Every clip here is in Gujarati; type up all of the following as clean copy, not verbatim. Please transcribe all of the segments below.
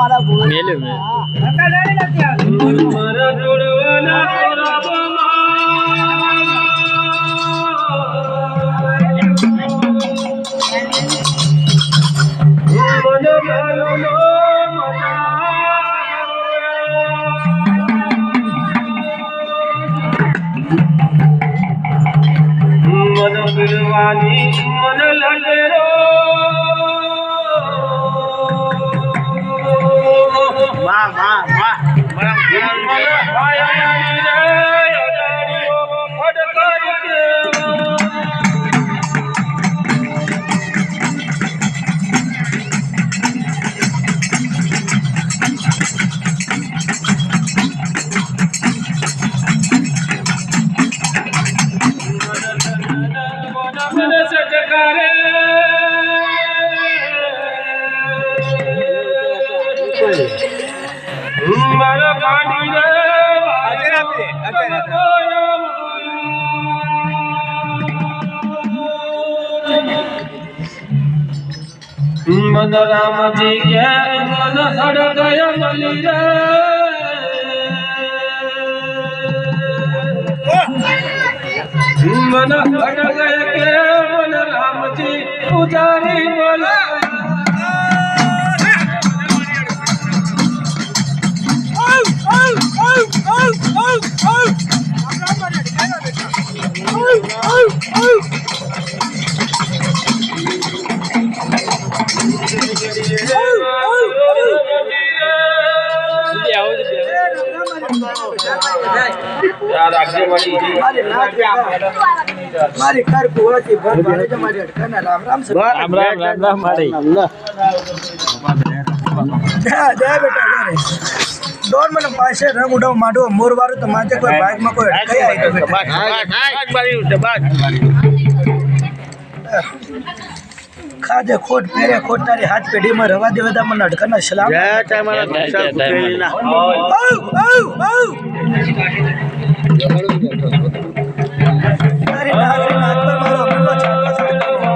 મારા ભૂલ મેલે મે કાકા ડાળી નથી આવી મારા જોડવાના मन बिलवानी मन ललेरो वाह वाह वाह बड़ा मन आया रे अडारियो फटकार के मारा गाड़ी रे मन राम जी के मन हर गया मली रे मन हर गए के मन राम जी पुजारी बोला મારી કાર કુવાથી ભર ભાડે તમારી અટકાના રામ રામ છે राम राम राम राम मारी જય બેટા જય દોડ મને પાસે રંગ ઉડાવ માંડો મોર વાળું તો માથે કોઈ બાઇક માં કોઈ અટકાઈ આવી તો બેટા ખાજે ખોટ પહેરે ખોટ તારી હાથ પેઢીમાં રવા દેવા મને અટકાના સલામ તારી નાગરી હાથ પર મારો અમલો છાપો છડકાવો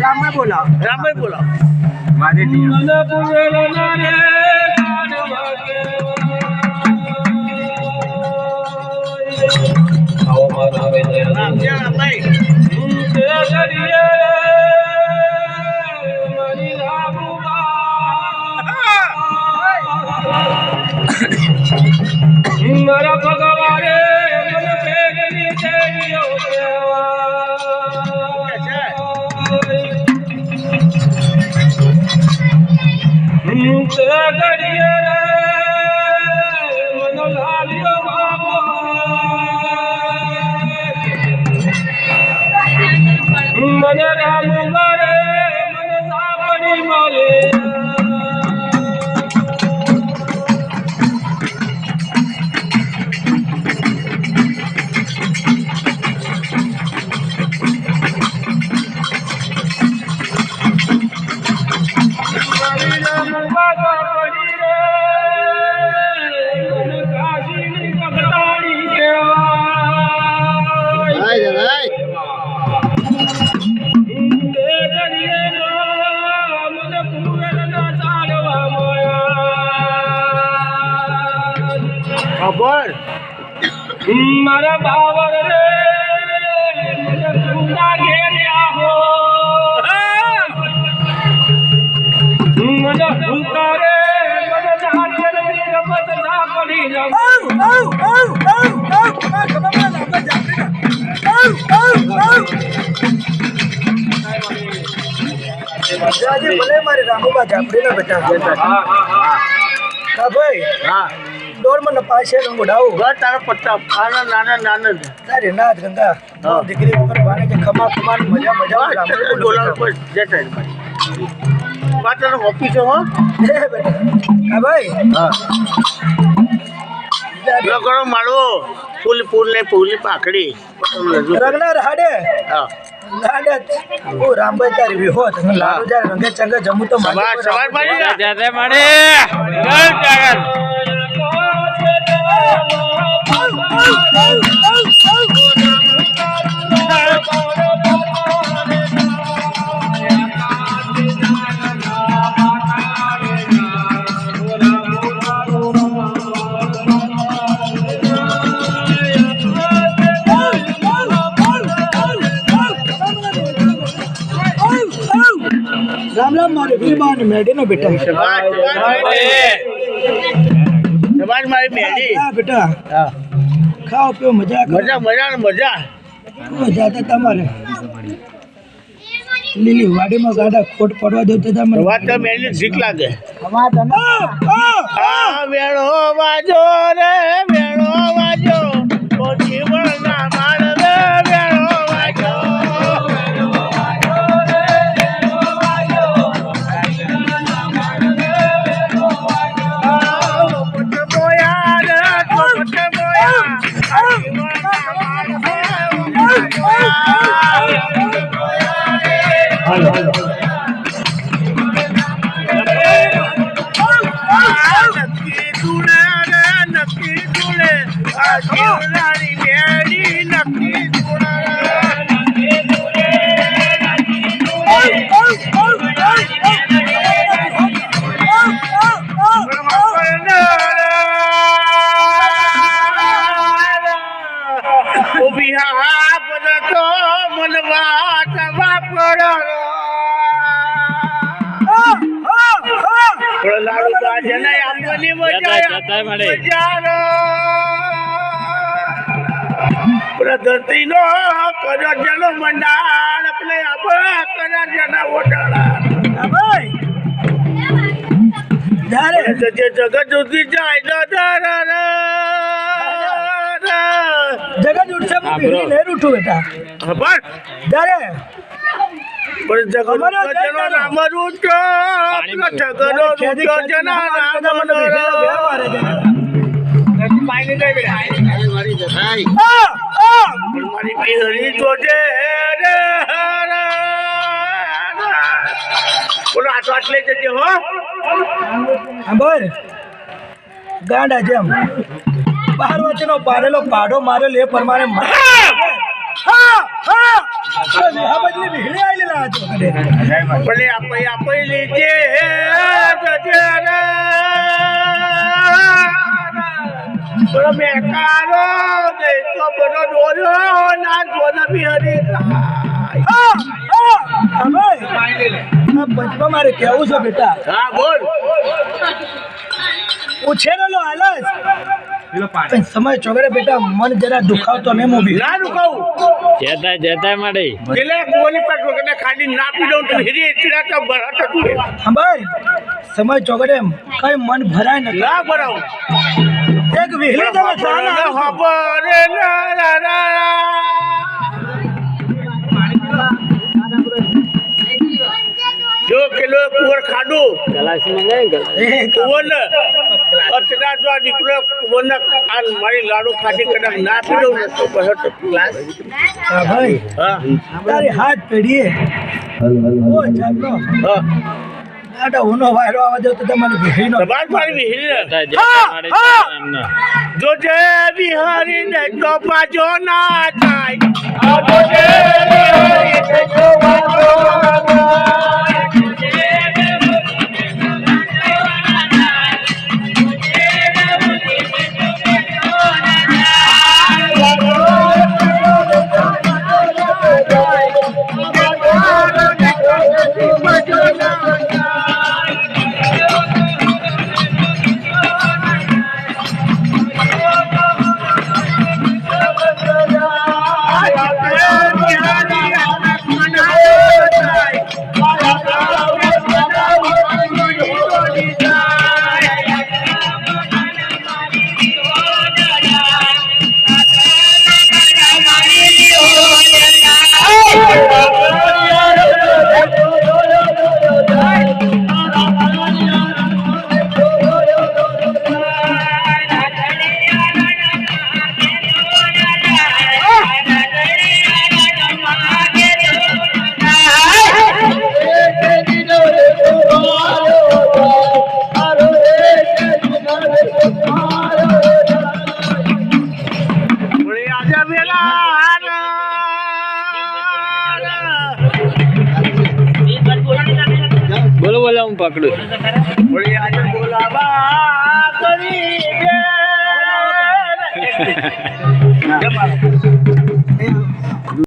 રામભાઈ બોલાવ मारे मन पुरेलो नारे आओ मारा वे राम भाई ते गरिए मनी राबुबा मरा भगवारे मन पेगनी देवियो देवा ते गरिए मन लालियो बाबा मन राम मारे मन सापड़ी माले खबर मारा बावर रे मुझे सुना घेरिया हो मुझे सुना रे मुझे नारियल भी रमत ना पड़ी रम ભલે મારી રામુબા જાપડી ના બેટા હા ભાઈ હા દોડ મને પાસે રંગ ઉડાવું બસ તારા પત્તા નાના નાના તારે નાથ ગંગા હા. દીકરી ઉપર બાને કે ખમા ખમા મજા મજા બોલાવ બસ જય વાત તારો ઓફિસ હો બેટા હા ભાઈ હા લગડો માળવો ફૂલ ને ફૂલી પાકડી રંગના રાડે હા લાડે ઓ રામભાઈ તારી વિહો લાડુ જાય રંગે ચંગે જમું તો સવાર સવાર પાડી જા. જતે મળી ચલ ચાગર રામ રામ મારે વીરબાન મેડીનો બેટા સવાર મારી મેળી હા બેટા હા ખાઓ પીઓ મજા કરો મજા મજા ને મજા મજા તો તમારે લીલી વાડીમાં ગાડા ખોટ પડવા દો તો તમે વાત તો મેળી ઠીક લાગે ખમા તને આ વેણો વાજો રે વેણો વાજો ઓ જીવનના માળવે વેણો વાજો નક્કી તુણે રે નક્કી તુણે આ જીવનાની મેળી નક્કી ઉભી તો મનવા તવા પડો લાડુ બાજને આપવાની જતા મળી ધરતી નો કરો જનો મંડાળ આપણે આપણા કરા જના ઓટાળા હા ભાઈ જ્યારે જે જગત સુધી જાય જગત ઉઠશે હું બીડી નહીં ઉઠું બેટા ખબર જ્યારે પણ જગત અમારો જય જનો તારો. નામ રૂટો જગનો રૂટો જના નામ મારી બિહરી જોજે રે બોલો આટલો આટલે જજે હો ખબર ગાંડા જેમ પાર્વતીનો પાડેલો પાડો મારેલો એ પ્રમાણે વિહળી આવેલી ના હતો કદે. ભલે આપઈ લીજે જજે રે બોલો મેકારો દે તો બોલો ડોરો ના જોના બિહરી પંચમાં મારે કેવું છે બેટા હા બોલ ઉછેરેલો આલસ પણ સમય ચોગડે બેટા મન જરા દુખાવતો ને મોબી ના નુકાવું જતા મળી પેલે કોની પર વગર ખાલી ના પી દઉં તો હિરી એટલા તો ભરાત તું ખબર સમય ચોગડે કઈ મન ભરાય ન ના ભરાવું એક વિહળી તને ચાલ ખબર ના જો કિલો કુવર ખાડું કુવર અત્યારે જો આ દીકરો કુવર આ મારી લાડુ ખાધી કદાચ ના પી દઉં ને તો પછી તો ક્લાસ હા ભાઈ હા તારી હાથ પેઢીએ ઓ જાગલો હા દાડા ઉનો વાયરો આવવા દો તો તમારી વિહળીનો બાદ મારી વિહરી જતા મળી જો જય બિહારી ને તો પાછો ના જાય જો જય બિહારી ને તો પાછો ના જાય બોલો બોલો હું પકડું વળી આજે બોલાવા કરી દે. જમાડો.